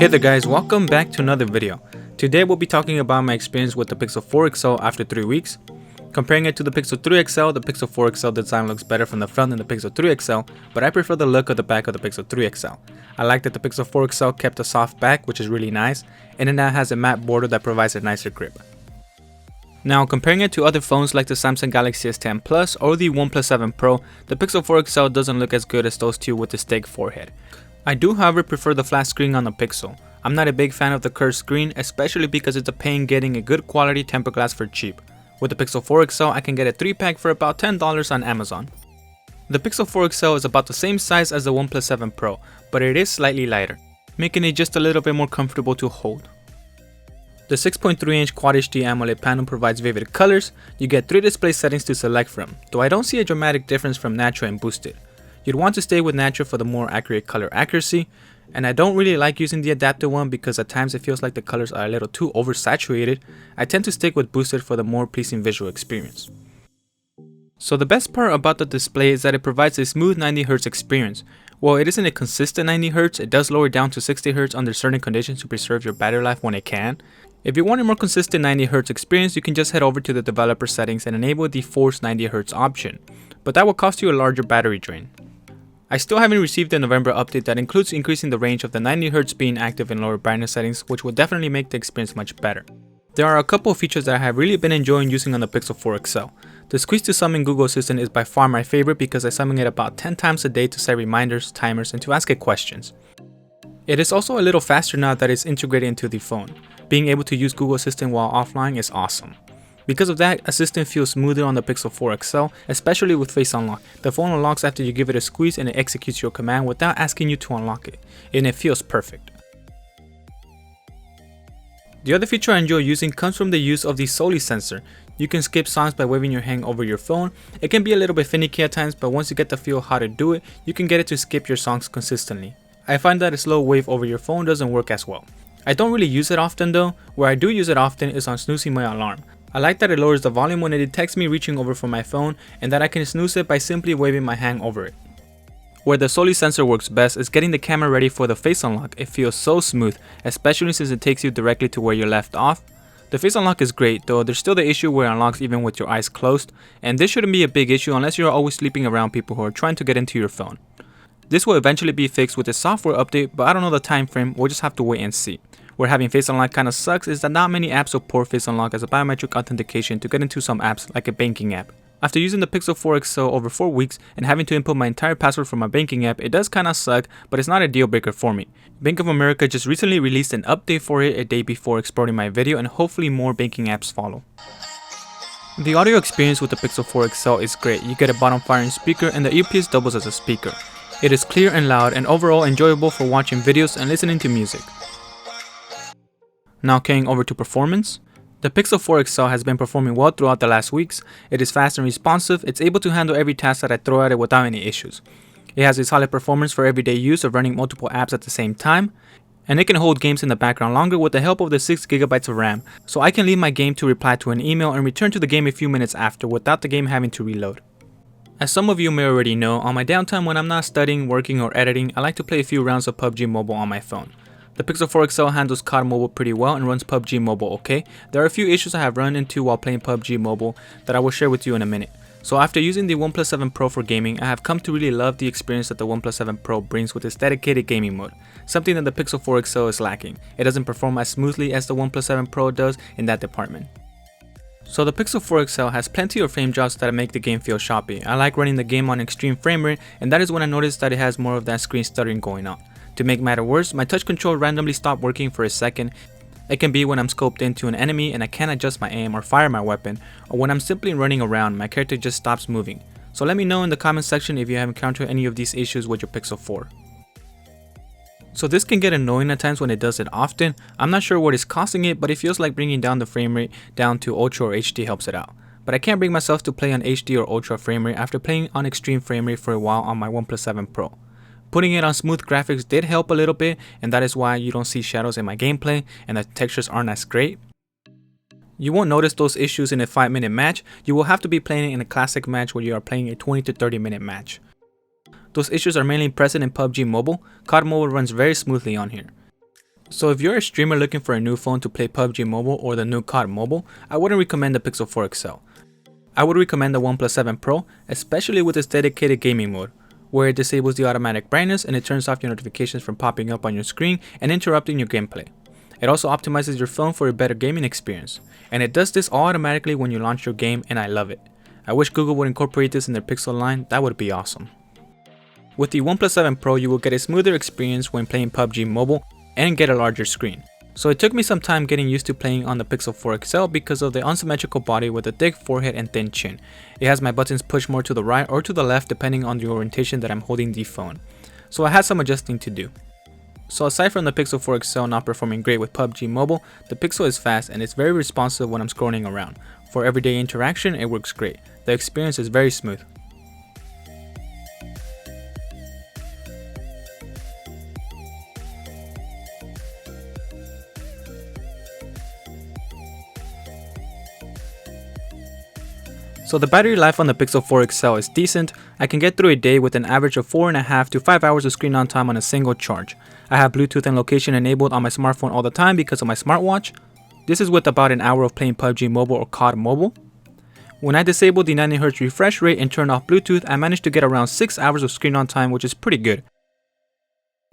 Hey there guys, welcome back to another video. Today we'll be talking about my experience with the Pixel 4 XL after 3 weeks. Comparing it to the Pixel 3 XL, the Pixel 4 XL design looks better from the front than the Pixel 3 XL, but I prefer the look of the back of the Pixel 3 XL. I like that the Pixel 4 XL kept a soft back, which is really nice, and it now has a matte border that provides a nicer grip. Now, comparing it to other phones like the Samsung Galaxy S10 Plus or the OnePlus 7 Pro, the Pixel 4 XL doesn't look as good as those two with the steak forehead. I do however prefer the flat screen on the Pixel. I'm not a big fan of the curved screen, especially because it's a pain getting a good quality tempered glass for cheap. With the Pixel 4 XL, I can get a 3-pack for about $10 on Amazon. The Pixel 4 XL is about the same size as the OnePlus 7 Pro, but it is slightly lighter, making it just a little bit more comfortable to hold. The 6.3-inch Quad HD AMOLED panel provides vivid colors. You get 3 display settings to select from, though I don't see a dramatic difference from natural and boosted. You'd want to stay with natural for the more accurate color accuracy, and I don't really like using the adaptive one because at times it feels like the colors are a little too oversaturated. I tend to stick with boosted for the more pleasing visual experience. So the best part about the display is that it provides a smooth 90Hz experience. While it isn't a consistent 90Hz, it does lower down to 60Hz under certain conditions to preserve your battery life when it can. If you want a more consistent 90Hz experience, you can just head over to the developer settings and enable the forced 90Hz option, but that will cost you a larger battery drain. I still haven't received the November update that includes increasing the range of the 90Hz being active in lower brightness settings, which will definitely make the experience much better. There are a couple of features that I have really been enjoying using on the Pixel 4 XL. The squeeze to summon Google Assistant is by far my favorite because I summon it about 10 times a day to set reminders, timers, and to ask it questions. It is also a little faster now that it's integrated into the phone. Being able to use Google Assistant while offline is awesome. Because of that, Assistant feels smoother on the Pixel 4 XL, especially with Face Unlock. The phone unlocks after you give it a squeeze and it executes your command without asking you to unlock it, and it feels perfect. The other feature I enjoy using comes from the use of the Soli sensor. You can skip songs by waving your hand over your phone. It can be a little bit finicky at times, but once you get the feel of how to do it, you can get it to skip your songs consistently. I find that a slow wave over your phone doesn't work as well. I don't really use it often though. Where I do use it often is on snoozing my alarm. I like that it lowers the volume when it detects me reaching over for my phone, and that I can snooze it by simply waving my hand over it. Where the Soli sensor works best is getting the camera ready for the Face Unlock. It feels so smooth, especially since it takes you directly to where you left off. The Face Unlock is great, though there's still the issue where it unlocks even with your eyes closed, and this shouldn't be a big issue unless you're always sleeping around people who are trying to get into your phone. This will eventually be fixed with a software update, but I don't know the time frame. We'll just have to wait and see. Where having Face Unlock kinda sucks is that not many apps support Face Unlock as a biometric authentication to get into some apps like a banking app. After using the Pixel 4 XL over 4 weeks and having to input my entire password for my banking app, it does kinda suck, but it's not a deal breaker for me. Bank of America just recently released an update for it a day before exporting my video, and hopefully more banking apps follow. The audio experience with the Pixel 4 XL is great. You get a bottom firing speaker and the earpiece doubles as a speaker. It is clear and loud and overall enjoyable for watching videos and listening to music. Now carrying over to performance. The Pixel 4 XL has been performing well throughout the last weeks. It is fast and responsive. It's able to handle every task that I throw at it without any issues. It has a solid performance for everyday use of running multiple apps at the same time. And it can hold games in the background longer with the help of the 6GB of RAM. So I can leave my game to reply to an email and return to the game a few minutes after without the game having to reload. As some of you may already know, on my downtime when I'm not studying, working, or editing, I like to play a few rounds of Pubg Mobile on my phone. The Pixel 4 XL handles COD Mobile pretty well and runs Pubg Mobile okay. There are a few issues I have run into while playing Pubg Mobile that I will share with you in a minute. So after using the OnePlus 7 Pro for gaming, I have come to really love the experience that the OnePlus 7 Pro brings with its dedicated gaming mode, something that the Pixel 4 XL is lacking. It doesn't perform as smoothly as the OnePlus 7 Pro does in that department. So the Pixel 4 XL has plenty of frame drops that make the game feel choppy. I like running the game on extreme frame rate, and that is when I noticed that it has more of that screen stuttering going on. To make matter worse, my touch control randomly stopped working for a second. It can be when I'm scoped into an enemy and I can't adjust my aim or fire my weapon, or when I'm simply running around, my character just stops moving. So let me know in the comment section if you have encountered any of these issues with your Pixel 4. So this can get annoying at times when it does it often. I'm not sure what is causing it, but it feels like bringing down the frame rate down to Ultra or HD helps it out. But I can't bring myself to play on HD or Ultra frame rate after playing on extreme frame rate for a while on my OnePlus 7 Pro. Putting it on smooth graphics did help a little bit, and that is why you don't see shadows in my gameplay and the textures aren't as great. You won't notice those issues in a 5-minute match. You will have to be playing in a classic match where you are playing a 20 to 30 minute match. Those issues are mainly present in Pubg Mobile. COD Mobile runs very smoothly on here. So if you're a streamer looking for a new phone to play PUBG Mobile or the new COD Mobile, I wouldn't recommend the Pixel 4 XL. I would recommend the OnePlus 7 Pro, especially with its dedicated gaming mode, where it disables the automatic brightness and it turns off your notifications from popping up on your screen and interrupting your gameplay. It also optimizes your phone for a better gaming experience, and it does this all automatically when you launch your game, and I love it. I wish Google would incorporate this in their Pixel line, that would be awesome. With the OnePlus 7 Pro, you will get a smoother experience when playing PUBG Mobile and get a larger screen. So it took me some time getting used to playing on the Pixel 4 XL because of the unsymmetrical body with a thick forehead and thin chin. It has my buttons pushed more to the right or to the left depending on the orientation that I'm holding the phone. So I had some adjusting to do. So aside from the Pixel 4 XL not performing great with PUBG Mobile, the Pixel is fast and it's very responsive when I'm scrolling around. For everyday interaction, it works great. The experience is very smooth. So the battery life on the Pixel 4 XL is decent. I can get through a day with an average of 4.5 to 5 hours of screen on time on a single charge. I have Bluetooth and location enabled on my smartphone all the time because of my smartwatch. This is with about an hour of playing PUBG Mobile or COD Mobile. When I disable the 90Hz refresh rate and turn off Bluetooth, I managed to get around 6 hours of screen on time, which is pretty good.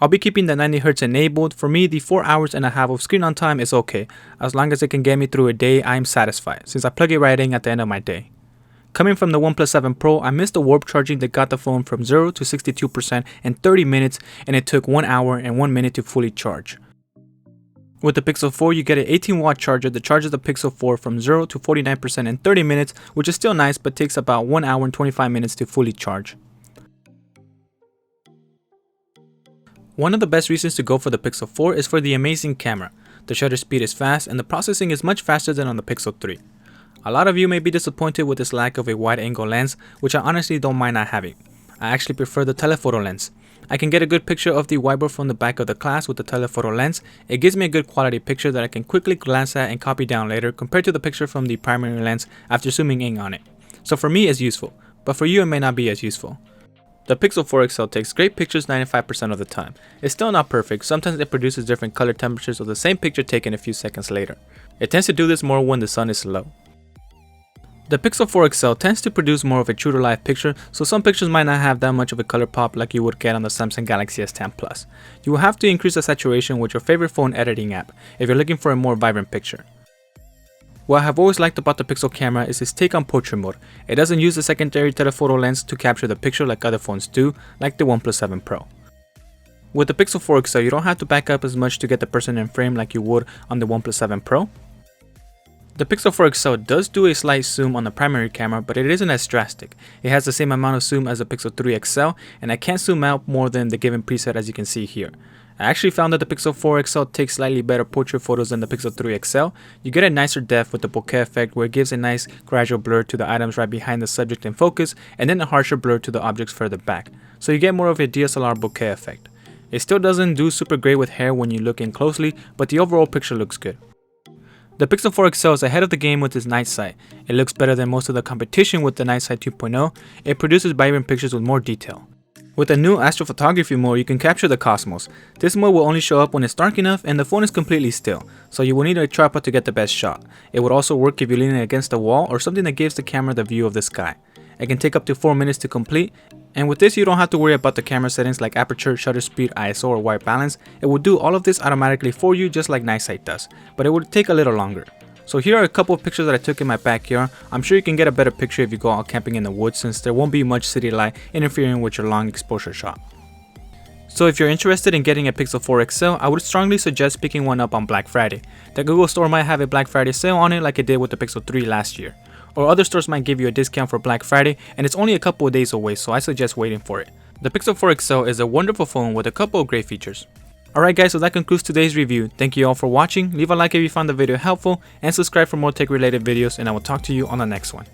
I'll be keeping the 90Hz enabled. For me, the 4.5 hours of screen on time is okay. As long as it can get me through a day, I am satisfied, since I plug it right in at the end of my day. Coming from the OnePlus 7 Pro, I missed the warp charging that got the phone from 0 to 62% in 30 minutes, and it took 1 hour and 1 minute to fully charge. With the Pixel 4, you get an 18-watt charger that charges the Pixel 4 from 0 to 49% in 30 minutes, which is still nice but takes about 1 hour and 25 minutes to fully charge. One of the best reasons to go for the Pixel 4 is for the amazing camera. The shutter speed is fast and the processing is much faster than on the Pixel 3. A lot of you may be disappointed with this lack of a wide angle lens, which I honestly don't mind not having. I actually prefer the telephoto lens. I can get a good picture of the whiteboard from the back of the class with the telephoto lens. It gives me a good quality picture that I can quickly glance at and copy down later compared to the picture from the primary lens after zooming in on it. So for me it's useful, but for you it may not be as useful. The Pixel 4 XL takes great pictures 95% of the time. It's still not perfect, sometimes it produces different color temperatures of the same picture taken a few seconds later. It tends to do this more when the sun is low. The Pixel 4 XL tends to produce more of a true to life picture, so some pictures might not have that much of a color pop like you would get on the Samsung Galaxy S10 Plus. You will have to increase the saturation with your favorite phone editing app if you're looking for a more vibrant picture. What I have always liked about the Pixel camera is its take on portrait mode. It doesn't use the secondary telephoto lens to capture the picture like other phones do, like the OnePlus 7 Pro. With the Pixel 4 XL, you don't have to back up as much to get the person in frame like you would on the OnePlus 7 Pro. The Pixel 4 XL does do a slight zoom on the primary camera, but it isn't as drastic. It has the same amount of zoom as the Pixel 3 XL, and I can't zoom out more than the given preset as you can see here. I actually found that the Pixel 4 XL takes slightly better portrait photos than the Pixel 3 XL. You get a nicer depth with the bokeh effect where it gives a nice gradual blur to the items right behind the subject in focus, and then a harsher blur to the objects further back. So you get more of a DSLR bokeh effect. It still doesn't do super great with hair when you look in closely, but the overall picture looks good. The Pixel 4 XL is ahead of the game with its night sight. It looks better than most of the competition with the Night Sight 2.0. It produces vibrant pictures with more detail. With the new Astrophotography mode, you can capture the cosmos. This mode will only show up when it's dark enough and the phone is completely still, so you will need a tripod to get the best shot. It would also work if you're leaning against a wall or something that gives the camera the view of the sky. It can take up to 4 minutes to complete, and with this you don't have to worry about the camera settings like aperture, shutter speed, ISO or white balance. It will do all of this automatically for you just like Night Sight does, but it would take a little longer. So here are a couple of pictures that I took in my backyard. I'm sure you can get a better picture if you go out camping in the woods since there won't be much city light interfering with your long exposure shot. So if you're interested in getting a Pixel 4 XL, I would strongly suggest picking one up on Black Friday. The Google store might have a Black Friday sale on it like it did with the Pixel 3 last year. Or other stores might give you a discount for Black Friday, and it's only a couple of days away, so I suggest waiting for it. The Pixel 4 XL is a wonderful phone with a couple of great features. Alright guys, so that concludes today's review. Thank you all for watching. Leave a like if you found the video helpful, and subscribe for more tech related videos, and I will talk to you on the next one.